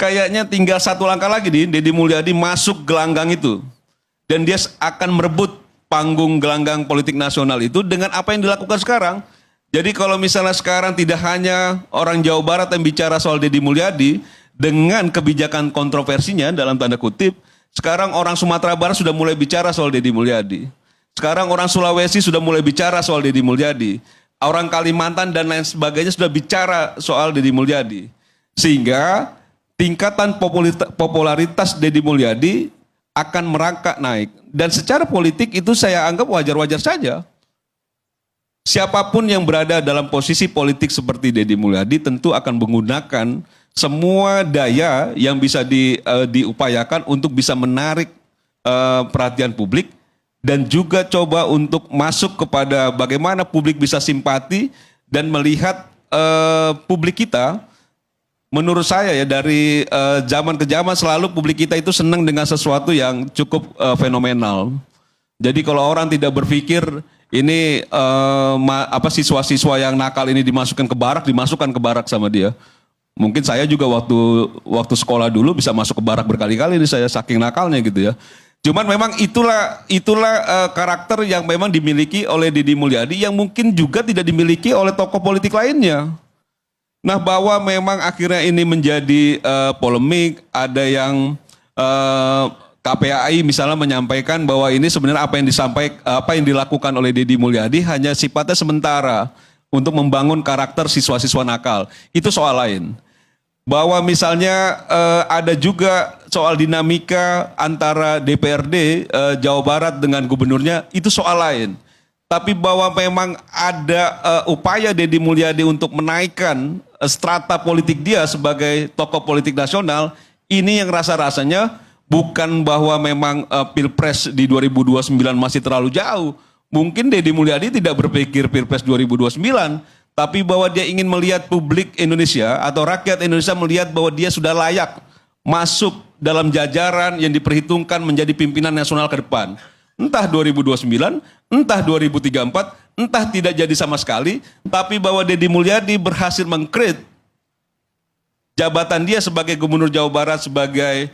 kayaknya tinggal satu langkah lagi nih, Deddy Mulyadi masuk gelanggang itu. Dan dia akan merebut panggung gelanggang politik nasional itu dengan apa yang dilakukan sekarang. Jadi kalau misalnya sekarang tidak hanya orang Jawa Barat yang bicara soal Deddy Mulyadi, dengan kebijakan kontroversinya dalam tanda kutip, sekarang orang Sumatera Barat sudah mulai bicara soal Deddy Mulyadi. Sekarang orang Sulawesi sudah mulai bicara soal Deddy Mulyadi. Orang Kalimantan dan lain sebagainya sudah bicara soal Deddy Mulyadi. Sehingga tingkatan popularitas Deddy Mulyadi akan merangkak naik. Dan secara politik itu saya anggap wajar-wajar saja. Siapapun yang berada dalam posisi politik seperti Deddy Mulyadi tentu akan menggunakan semua daya yang bisa diupayakan untuk bisa menarik perhatian publik dan juga coba untuk masuk kepada bagaimana publik bisa simpati dan melihat publik kita. Menurut saya ya dari zaman ke zaman selalu publik kita itu senang dengan sesuatu yang cukup fenomenal. Jadi kalau orang tidak berpikir ini siswa-siswa yang nakal ini dimasukkan ke barak sama dia. Mungkin saya juga waktu sekolah dulu bisa masuk ke barak berkali-kali ini saya saking nakalnya gitu ya. Cuman memang itulah karakter yang memang dimiliki oleh Deddy Mulyadi yang mungkin juga tidak dimiliki oleh tokoh politik lainnya. Nah, bahwa memang akhirnya ini menjadi polemik, ada yang KPAI misalnya menyampaikan bahwa ini sebenarnya apa yang dilakukan oleh Deddy Mulyadi hanya sifatnya sementara untuk membangun karakter siswa-siswa nakal. Itu soal lain. Bahwa misalnya ada juga soal dinamika antara DPRD Jawa Barat dengan gubernurnya, itu soal lain. Tapi bahwa memang ada upaya Deddy Mulyadi untuk menaikkan strata politik dia sebagai tokoh politik nasional, ini yang rasa-rasanya bukan bahwa memang Pilpres di 2029 masih terlalu jauh. Mungkin Deddy Mulyadi tidak berpikir Pilpres 2029, tapi bahwa dia ingin melihat publik Indonesia atau rakyat Indonesia melihat bahwa dia sudah layak masuk dalam jajaran yang diperhitungkan menjadi pimpinan nasional ke depan. Entah 2029, entah 2034, entah tidak jadi sama sekali, tapi bahwa Deddy Mulyadi berhasil mengkreat jabatan dia sebagai Gubernur Jawa Barat sebagai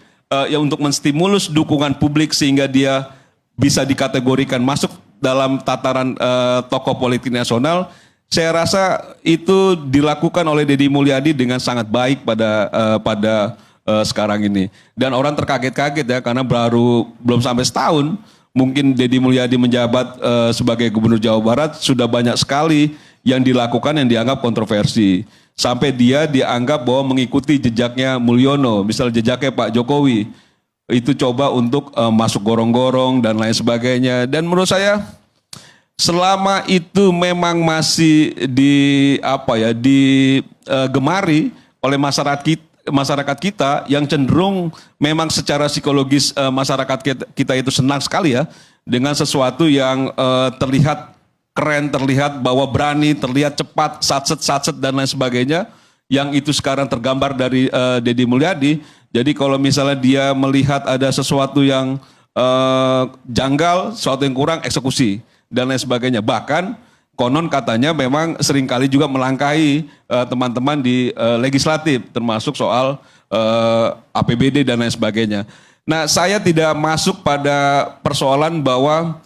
untuk menstimulus dukungan publik sehingga dia bisa dikategorikan masuk dalam tataran tokoh politik nasional. Saya rasa itu dilakukan oleh Deddy Mulyadi dengan sangat baik pada sekarang ini. Dan orang terkaget-kaget ya karena belum sampai setahun. Mungkin Deddy Mulyadi menjabat sebagai Gubernur Jawa Barat sudah banyak sekali yang dilakukan yang dianggap kontroversi. Sampai dia dianggap bahwa mengikuti jejaknya Mulyono, misal jejaknya Pak Jokowi. Itu coba untuk masuk gorong-gorong dan lain sebagainya. Dan menurut saya selama itu memang masih digemari oleh masyarakat kita yang cenderung memang secara psikologis masyarakat kita itu senang sekali ya dengan sesuatu yang terlihat keren, terlihat bahwa berani, terlihat cepat, satset dan lain sebagainya yang itu sekarang tergambar dari Deddy Mulyadi. Jadi kalau misalnya dia melihat ada sesuatu yang janggal, sesuatu yang kurang, eksekusi dan lain sebagainya. Bahkan konon katanya memang seringkali juga melangkahi teman-teman di legislatif, termasuk soal APBD dan lain sebagainya. Nah, saya tidak masuk pada persoalan bahwa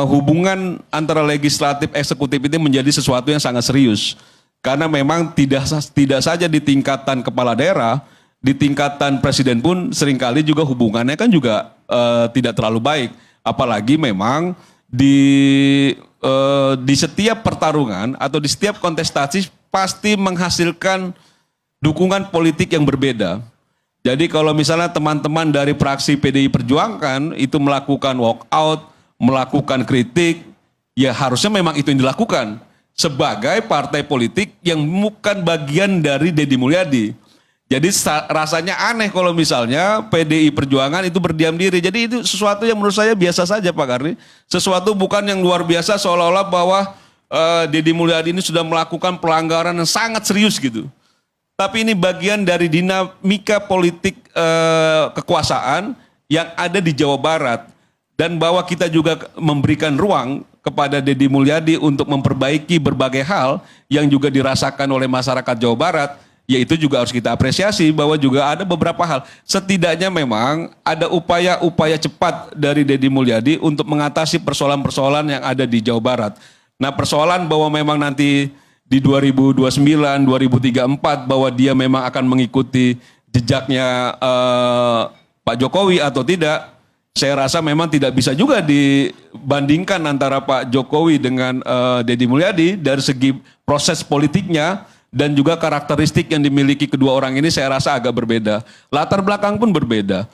hubungan antara legislatif eksekutif ini menjadi sesuatu yang sangat serius. Karena memang tidak saja di tingkatan kepala daerah, di tingkatan presiden pun seringkali juga hubungannya kan juga tidak terlalu baik. Apalagi memang di setiap pertarungan atau di setiap kontestasi pasti menghasilkan dukungan politik yang berbeda. Jadi kalau misalnya teman-teman dari fraksi PDI Perjuangan itu melakukan walkout, melakukan kritik, ya harusnya memang itu yang dilakukan sebagai partai politik yang bukan bagian dari Deddy Mulyadi. Jadi rasanya aneh kalau misalnya PDI Perjuangan itu berdiam diri. Jadi itu sesuatu yang menurut saya biasa saja Pak Karni. Sesuatu bukan yang luar biasa seolah-olah bahwa Deddy Mulyadi ini sudah melakukan pelanggaran yang sangat serius gitu. Tapi ini bagian dari dinamika politik kekuasaan yang ada di Jawa Barat. Dan bahwa kita juga memberikan ruang kepada Deddy Mulyadi untuk memperbaiki berbagai hal yang juga dirasakan oleh masyarakat Jawa Barat. ya itu juga harus kita apresiasi bahwa juga ada beberapa hal. Setidaknya memang ada upaya-upaya cepat dari Deddy Mulyadi untuk mengatasi persoalan-persoalan yang ada di Jawa Barat. Nah, persoalan bahwa memang nanti di 2029, 2034 bahwa dia memang akan mengikuti jejaknya Pak Jokowi atau tidak, saya rasa memang tidak bisa juga dibandingkan antara Pak Jokowi dengan Deddy Mulyadi dari segi proses politiknya. Dan juga karakteristik yang dimiliki kedua orang ini saya rasa agak berbeda. Latar belakang pun berbeda.